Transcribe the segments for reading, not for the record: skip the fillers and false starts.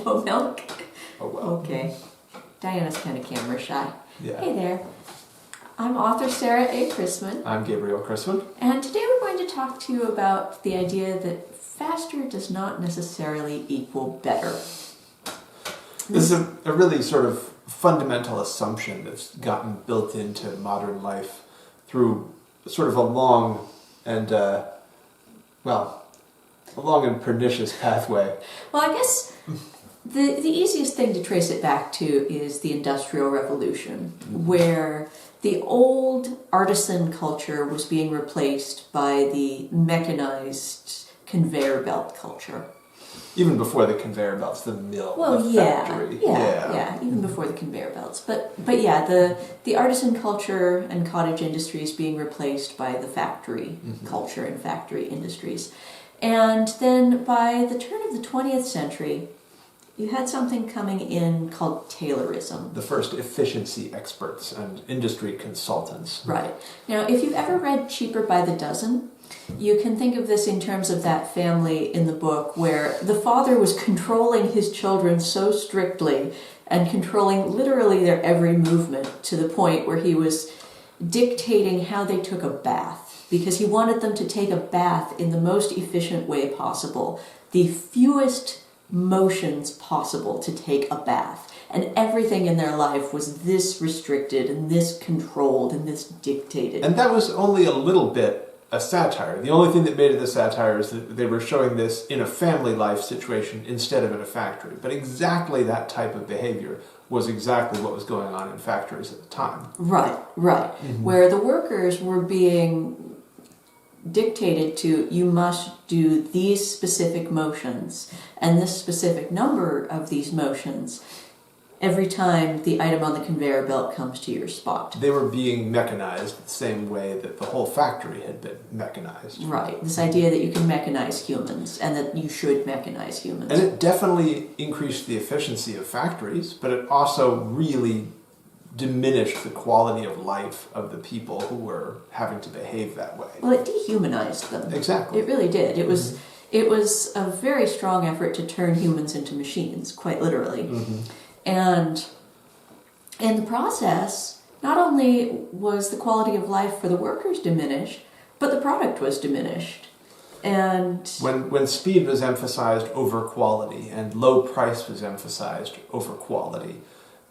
no milk? Oh well. Okay. Diana's kind of camera shy. Yeah. Hey there. I'm author Sarah A. Chrisman. I'm Gabriel Chrisman. And today we're going to talk to you about the idea that faster does not necessarily equal better. This is a really sort of fundamental assumption that's gotten built into modern life through sort of a long and pernicious pathway. Well, I guess the easiest thing to trace it back to is the Industrial Revolution, where the old artisan culture was being replaced by the mechanized conveyor belt culture. Even before the conveyor belts, the mill, the factory. Yeah, even before the conveyor belts. But yeah, the artisan culture and cottage industries being replaced by the factory culture and factory industries. And then by the turn of the 20th century, you had something coming in called Taylorism. The first efficiency experts and industry consultants. Right. Now, if you've ever read Cheaper by the Dozen, you can think of this in terms of that family in the book where the father was controlling his children so strictly and controlling literally their every movement to the point where he was dictating how they took a bath because he wanted them to take a bath in the most efficient way possible, the fewest motions possible to take a bath. And everything in their life was this restricted and this controlled and this dictated. And that was only a little bit a satire. The only thing that made it a satire is that they were showing this in a family life situation instead of in a factory. But exactly that type of behavior was exactly what was going on in factories at the time. Right. Mm-hmm. Where the workers were being dictated to, you must do these specific motions and this specific number of these motions every time the item on the conveyor belt comes to your spot. They were being mechanized the same way that the whole factory had been mechanized. Right. This idea that you can mechanize humans and that you should mechanize humans. And it definitely increased the efficiency of factories, but it also really diminished the quality of life of the people who were having to behave that way. Well, it dehumanized them. Exactly. It really did. It was a very strong effort to turn humans into machines, quite literally. Mm-hmm. And in the process, not only was the quality of life for the workers diminished, but the product was diminished. And when speed was emphasized over quality and low price was emphasized over quality,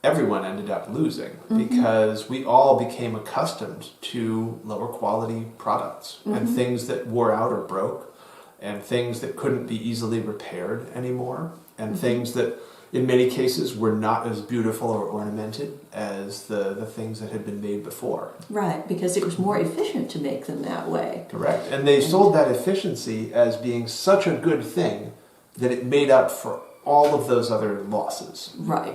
everyone ended up losing because we all became accustomed to lower quality products and things that wore out or broke and things that couldn't be easily repaired anymore and things that in many cases were not as beautiful or ornamented as the things that had been made before. Right, because it was more efficient to make them that way. Correct. And they sold that efficiency as being such a good thing that it made up for all of those other losses. Right.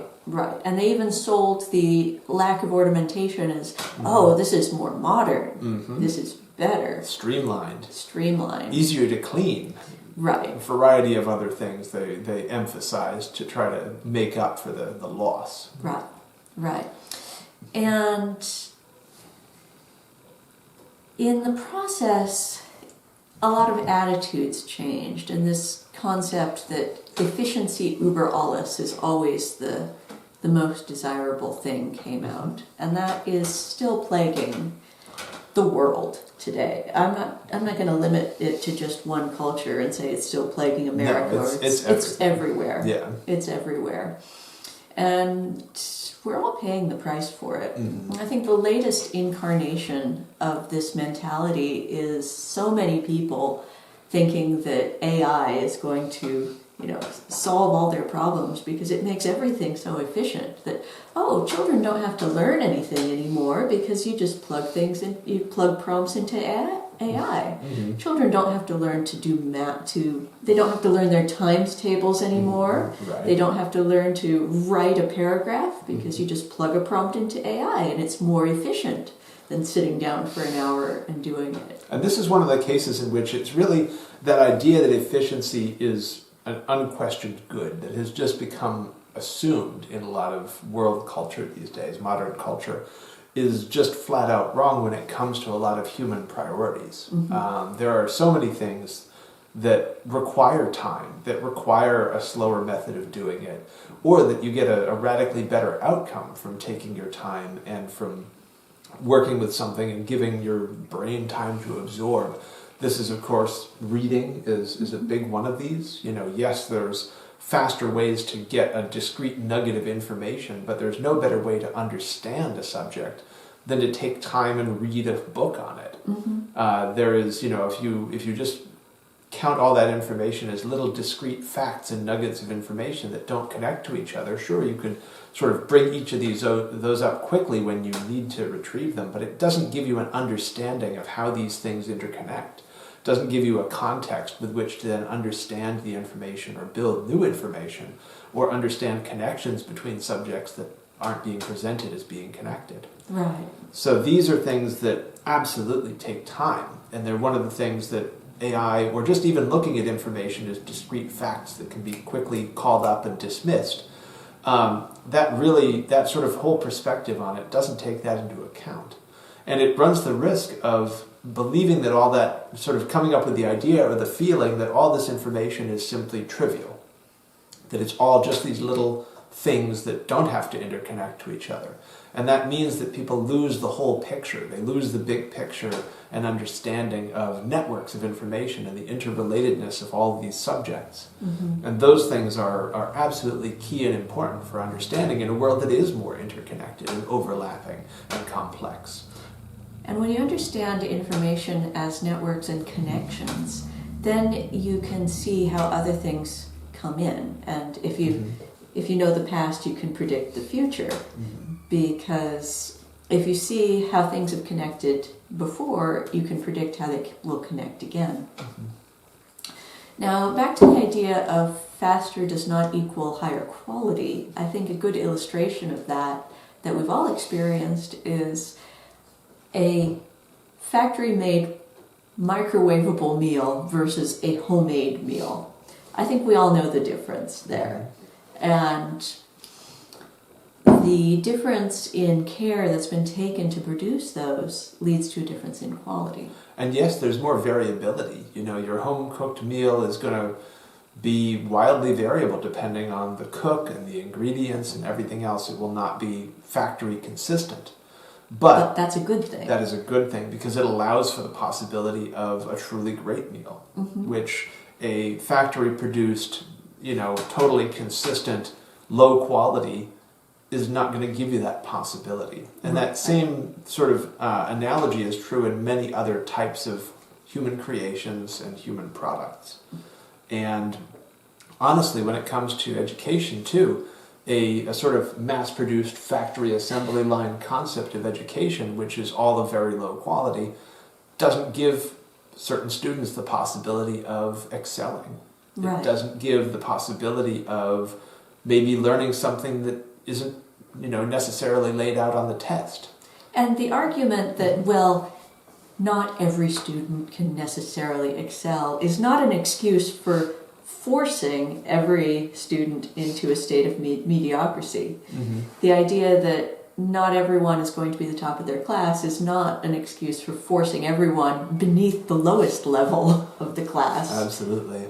And they even sold the lack of ornamentation as, oh, this is more modern. This is better. Streamlined. Easier to clean. Right. A variety of other things they emphasized to try to make up for the loss. Right. And in the process, a lot of attitudes changed, and this concept that efficiency über alles is always the most desirable thing came out, and that is still plaguing the world today. I'm not going to limit it to just one culture and say it's still plaguing America. No, it's everywhere. Yeah, it's everywhere, and we're all paying the price for it. I think the latest incarnation of this mentality is so many people thinking that AI is going to solve all their problems because it makes everything so efficient that, children don't have to learn anything anymore because you just plug things in, you plug prompts into AI. Children don't have to learn to do math, they don't have to learn their times tables anymore. Right. They don't have to learn to write a paragraph because you just plug a prompt into AI and it's more efficient than sitting down for an hour and doing it. And this is one of the cases in which it's really that idea that efficiency is an unquestioned good that has just become assumed in a lot of world culture these days, modern culture, is just flat out wrong when it comes to a lot of human priorities. There are so many things that require time, that require a slower method of doing it, or that you get a radically better outcome from taking your time and from working with something and giving your brain time to absorb. This is, of course, reading is a big one of these. Yes, there's faster ways to get a discrete nugget of information, but there's no better way to understand a subject than to take time and read a book on it. There is, if you just count all that information as little discrete facts and nuggets of information that don't connect to each other, sure, you can sort of bring each of those up quickly when you need to retrieve them, but it doesn't give you an understanding of how these things interconnect. It doesn't give you a context with which to then understand the information or build new information or understand connections between subjects that aren't being presented as being connected. Right. So these are things that absolutely take time, and they're one of the things that AI, or just even looking at information as discrete facts that can be quickly called up and dismissed, that sort of whole perspective on it doesn't take that into account. And it runs the risk of believing that all that, sort of coming up with the idea or the feeling that all this information is simply trivial, that it's all just these little things that don't have to interconnect to each other. And that means that people lose the whole picture. They lose the big picture and understanding of networks of information and the interrelatedness of all of these subjects. And those things are absolutely key and important for understanding in a world that is more interconnected and overlapping and complex. And when you understand information as networks and connections, then you can see how other things come in. And if you know the past, you can predict the future. Because if you see how things have connected before, you can predict how they will connect again. Now, back to the idea of faster does not equal higher quality. I think a good illustration of that we've all experienced is a factory-made microwavable meal versus a homemade meal. I think we all know the difference there. And the difference in care that's been taken to produce those leads to a difference in quality. And yes, there's more variability. Your home-cooked meal is going to be wildly variable depending on the cook and the ingredients and everything else. It will not be factory consistent. But that's a good thing. That is a good thing because it allows for the possibility of a truly great meal, which a factory-produced, totally consistent, low quality is not going to give you that possibility. And that same sort of analogy is true in many other types of human creations and human products. And honestly, when it comes to education too, a sort of mass-produced factory assembly line concept of education, which is all of very low quality, doesn't give certain students the possibility of excelling. Right. It doesn't give the possibility of maybe learning something that isn't, necessarily laid out on the test. And the argument that, not every student can necessarily excel is not an excuse for forcing every student into a state of mediocrity. The idea that not everyone is going to be the top of their class is not an excuse for forcing everyone beneath the lowest level of the class. Absolutely.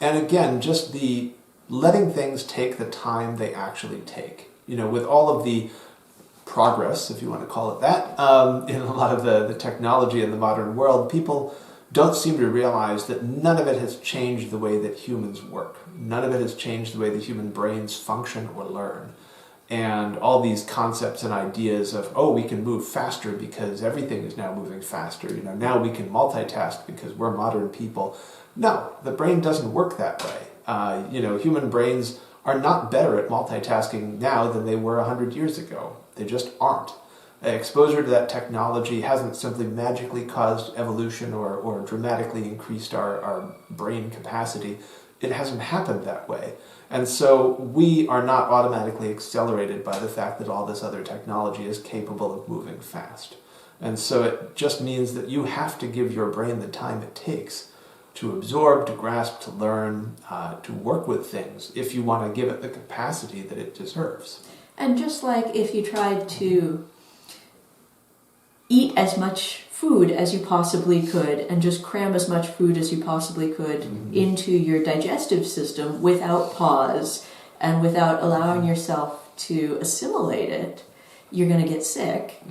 And again, just the letting things take the time they actually take. With all of the progress, if you want to call it that, in a lot of the technology in the modern world, people don't seem to realize that none of it has changed the way that humans work. None of it has changed the way that human brains function or learn. And all these concepts and ideas of, we can move faster because everything is now moving faster. Now we can multitask because we're modern people. No, the brain doesn't work that way. Human brains are not better at multitasking now than they were 100 years ago. They just aren't. Exposure to that technology hasn't simply magically caused evolution or dramatically increased our brain capacity. It hasn't happened that way. And so we are not automatically accelerated by the fact that all this other technology is capable of moving fast. And so it just means that you have to give your brain the time it takes to absorb, to grasp, to learn, to work with things if you want to give it the capacity that it deserves. And just like if you tried to eat as much food as you possibly could and just cram as much food as you possibly could into your digestive system without pause and without allowing yourself to assimilate it, you're going to get sick.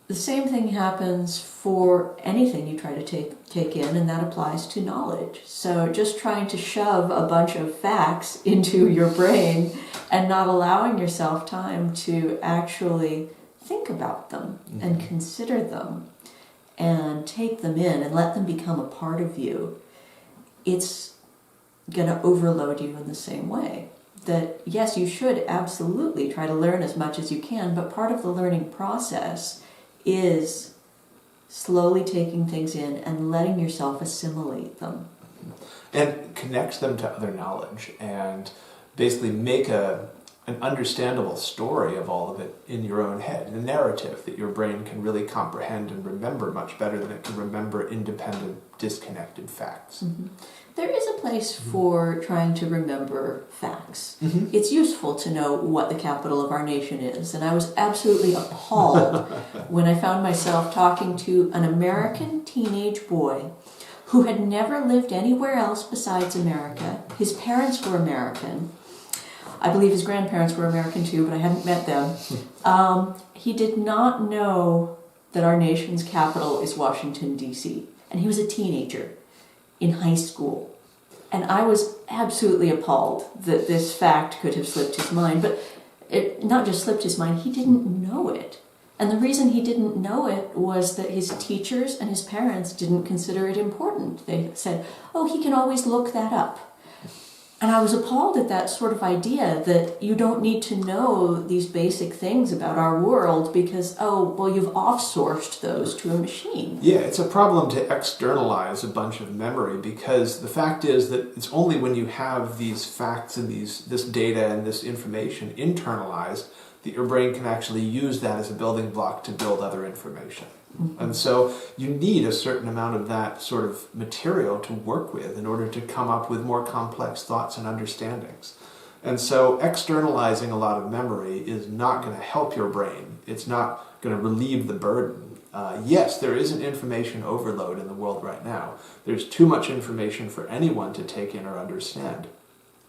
The same thing happens for anything you try to take in, and that applies to knowledge. So just trying to shove a bunch of facts into your brain and not allowing yourself time to actually think about them and consider them and take them in and let them become a part of you, it's going to overload you in the same way. That yes, you should absolutely try to learn as much as you can, but part of the learning process is slowly taking things in and letting yourself assimilate them. And connect them to other knowledge and basically make an understandable story of all of it in your own head, a narrative that your brain can really comprehend and remember much better than it can remember independent, disconnected facts. There is a place for trying to remember facts. It's useful to know what the capital of our nation is, and I was absolutely appalled when I found myself talking to an American teenage boy who had never lived anywhere else besides America. His parents were American. I believe his grandparents were American too, but I hadn't met them. He did not know that our nation's capital is Washington, D.C., and he was a teenager in high school. And I was absolutely appalled that this fact could have slipped his mind, but it not just slipped his mind, he didn't know it. And the reason he didn't know it was that his teachers and his parents didn't consider it important. They said, oh, he can always look that up. And I was appalled at that sort of idea that you don't need to know these basic things about our world because, oh, well, you've off-sourced those to a machine. Yeah, it's a problem to externalize a bunch of memory because the fact is that it's only when you have these facts and this data and this information internalized that your brain can actually use that as a building block to build other information. And so you need a certain amount of that sort of material to work with in order to come up with more complex thoughts and understandings. And so externalizing a lot of memory is not going to help your brain. It's not going to relieve the burden. Yes, there is an information overload in the world right now. There's too much information for anyone to take in or understand.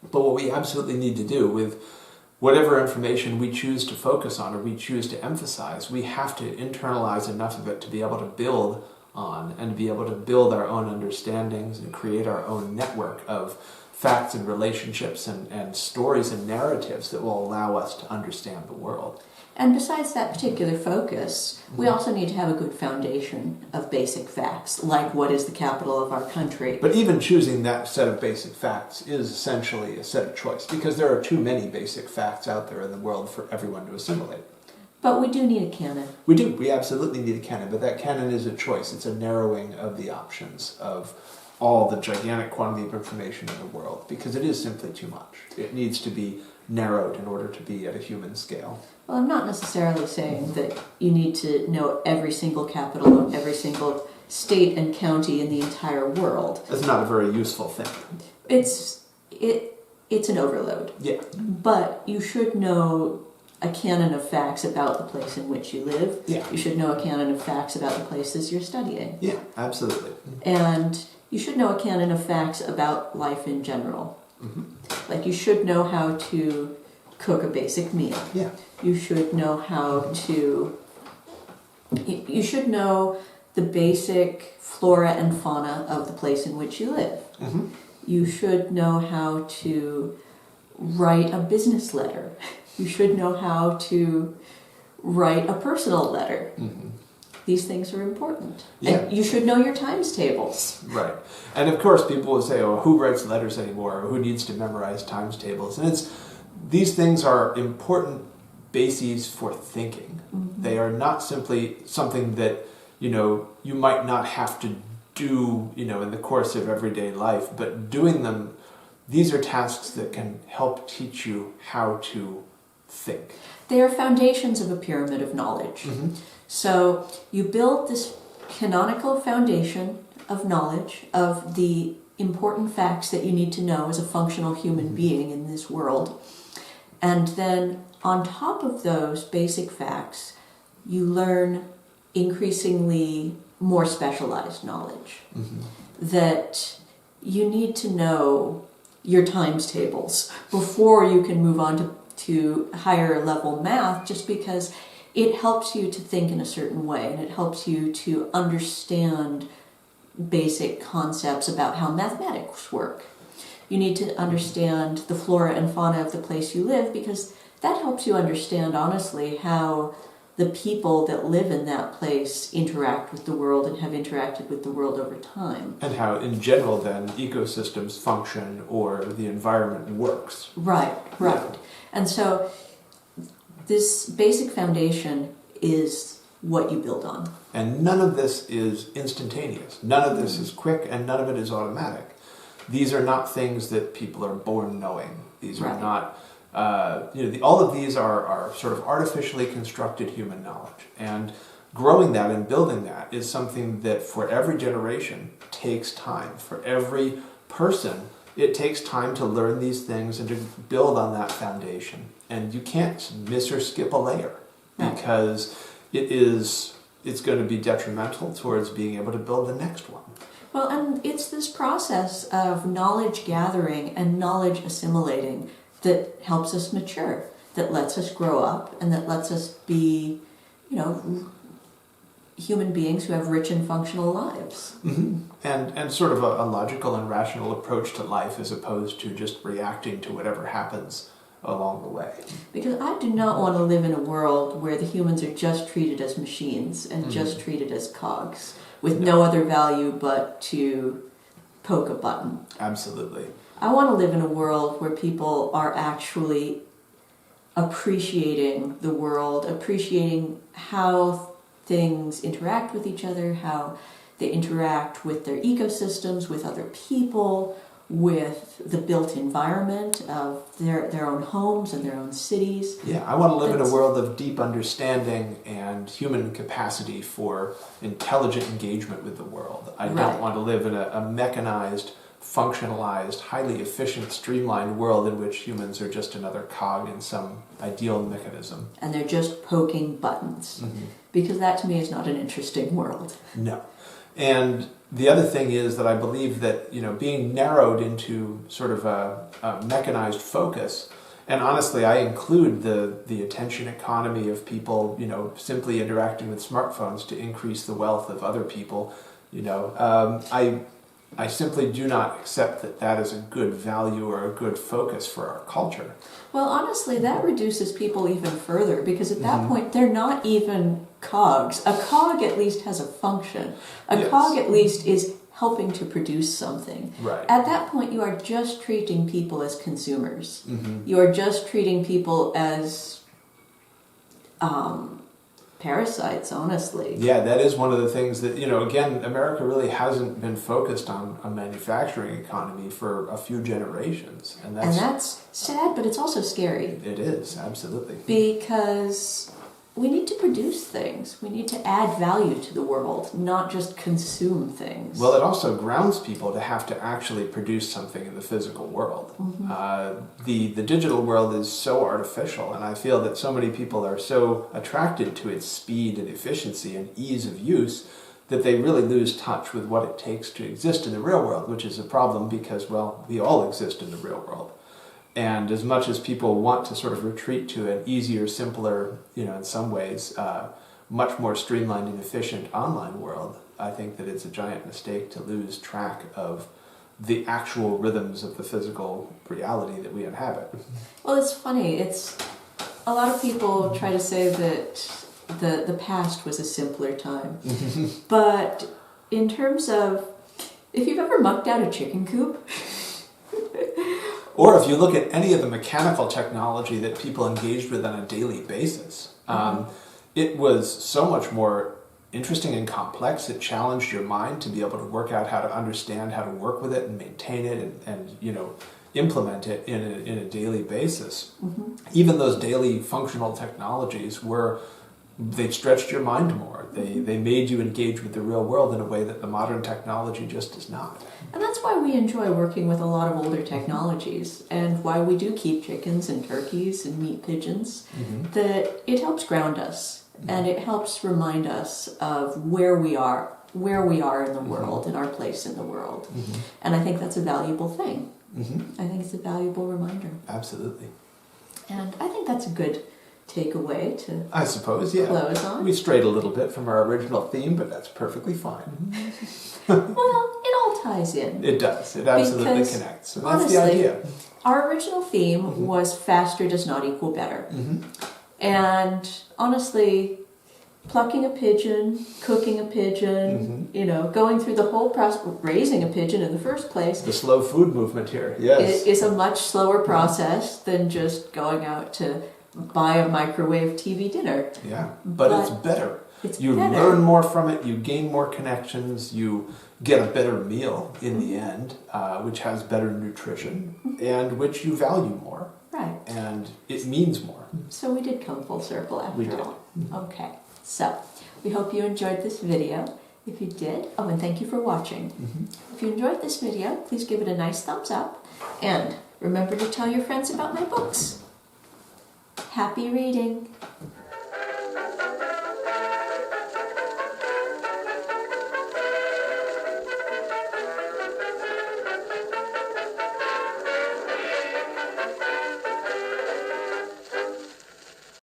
But what we absolutely need to do with whatever information we choose to focus on or we choose to emphasize, we have to internalize enough of it to be able to build on and be able to build our own understandings and create our own network of facts and relationships and stories and narratives that will allow us to understand the world. And besides that particular focus, we also need to have a good foundation of basic facts, like what is the capital of our country. But even choosing that set of basic facts is essentially a set of choice, because there are too many basic facts out there in the world for everyone to assimilate. But we do need a canon. We do. We absolutely need a canon, but that canon is a choice. It's a narrowing of the options of all the gigantic quantity of information in the world, because it is simply too much. It needs to be narrowed in order to be at a human scale. Well, I'm not necessarily saying that you need to know every single capital of every single state and county in the entire world. That's not a very useful thing. It's an overload. Yeah. But you should know a canon of facts about the place in which you live. Yeah. You should know a canon of facts about the places you're studying. Yeah, absolutely. And you should know a canon of facts about life in general. Like you should know how to cook a basic meal. Yeah. You should know how to... You should know the basic flora and fauna of the place in which you live. You should know how to write a business letter. You should know how to write a personal letter. These things are important. Yeah. And you should know your times tables. Right. And of course people will say, oh, who writes letters anymore? Or who needs to memorize times tables? And these things are important bases for thinking. They are not simply something that, you might not have to do, in the course of everyday life, but doing them, these are tasks that can help teach you how to think. They are foundations of a pyramid of knowledge. So you build this canonical foundation of knowledge of the important facts that you need to know as a functional human being in this world. And then on top of those basic facts, you learn increasingly more specialized knowledge. Mm-hmm. That you need to know your times tables before you can move on to higher level math, just because it helps you to think in a certain way, and it helps you to understand basic concepts about how mathematics work. You need to understand the flora and fauna of the place you live, because that helps you understand, honestly, how the people that live in that place interact with the world and have interacted with the world over time. And how, in general, then, ecosystems function or the environment works. Right. And so this basic foundation is what you build on. And none of this is instantaneous. None of this is quick, and none of it is automatic. These are not things that people are born knowing. These are not... all of these are sort of artificially constructed human knowledge, and growing that and building that is something that for every generation takes time. For every person, it takes time to learn these things and to build on that foundation. And you can't miss or skip a layer, because it's going to be detrimental towards being able to build the next one. Well, and it's this process of knowledge gathering and knowledge assimilating that helps us mature, that lets us grow up, and that lets us be, human beings who have rich and functional lives. Mm-hmm. And sort of a logical and rational approach to life, as opposed to just reacting to whatever happens along the way. Because I do not want to live in a world where the humans are just treated as machines and just treated as cogs, with no other value but to poke a button. Absolutely. I want to live in a world where people are actually appreciating the world, appreciating how things interact with each other, how they interact with their ecosystems, with other people, with the built environment of their own homes and their own cities. Yeah, I want to live in a world of deep understanding and human capacity for intelligent engagement with the world. I don't want to live in a mechanized, functionalized, highly efficient, streamlined world in which humans are just another cog in some ideal mechanism. And they're just poking buttons. Mm-hmm. Because that to me is not an interesting world. No. And the other thing is that I believe that, being narrowed into sort of a mechanized focus, and honestly I include the attention economy of people, simply interacting with smartphones to increase the wealth of other people, I simply do not accept that is a good value or a good focus for our culture. Well, honestly, that reduces people even further, because at that point, they're not even cogs. A cog at least has a function. A cog at least is helping to produce something. Right. At that point, you are just treating people as consumers. Mm-hmm. You are just treating people as parasites, honestly. Yeah, that is one of the things that, again, America really hasn't been focused on a manufacturing economy for a few generations. And that's sad, but it's also scary. It is, absolutely. Because we need to produce things. We need to add value to the world, not just consume things. Well, it also grounds people to have to actually produce something in the physical world. Mm-hmm. The digital world is so artificial, and I feel that so many people are so attracted to its speed and efficiency and ease of use that they really lose touch with what it takes to exist in the real world, which is a problem because, well, we all exist in the real world. And as much as people want to sort of retreat to an easier, simpler, in some ways, much more streamlined and efficient online world, I think that it's a giant mistake to lose track of the actual rhythms of the physical reality that we inhabit. Well, it's funny. A lot of people try to say that the past was a simpler time. But in terms of, if you've ever mucked out a chicken coop... Or if you look at any of the mechanical technology that people engaged with on a daily basis, it was so much more interesting and complex. It challenged your mind to be able to work out how to understand how to work with it and maintain it and implement it in a daily basis. Mm-hmm. Even those daily functional technologies were They stretched your mind more. They made you engage with the real world in a way that the modern technology just does not. And that's why we enjoy working with a lot of older technologies, and why we do keep chickens and turkeys and meat pigeons, that it helps ground us, and it helps remind us of where we are in the world, and our place in the world. And I think that's a valuable thing. I think it's a valuable reminder. Absolutely. And I think that's a good takeaway to I suppose, yeah. close on. We strayed a little bit from our original theme, but that's perfectly fine. Well, it all ties in. It does. It absolutely Because, connects. And that's honestly, the idea. Our original theme was faster does not equal better. And honestly, plucking a pigeon, cooking a pigeon, going through the whole process, raising a pigeon in the first place. The slow food movement here, yes. Is a much slower process than just going out to buy a microwave TV dinner. Yeah, but it's better. You better. learn more from it, you gain more connections, you get a better meal in the end, which has better nutrition, and which you value more. Right. And it means more. So we did come full circle after We did. all. Okay. So, we hope you enjoyed this video. If you did, and thank you for watching. If you enjoyed this video, please give it a nice thumbs up. And remember to tell your friends about my books. Happy reading!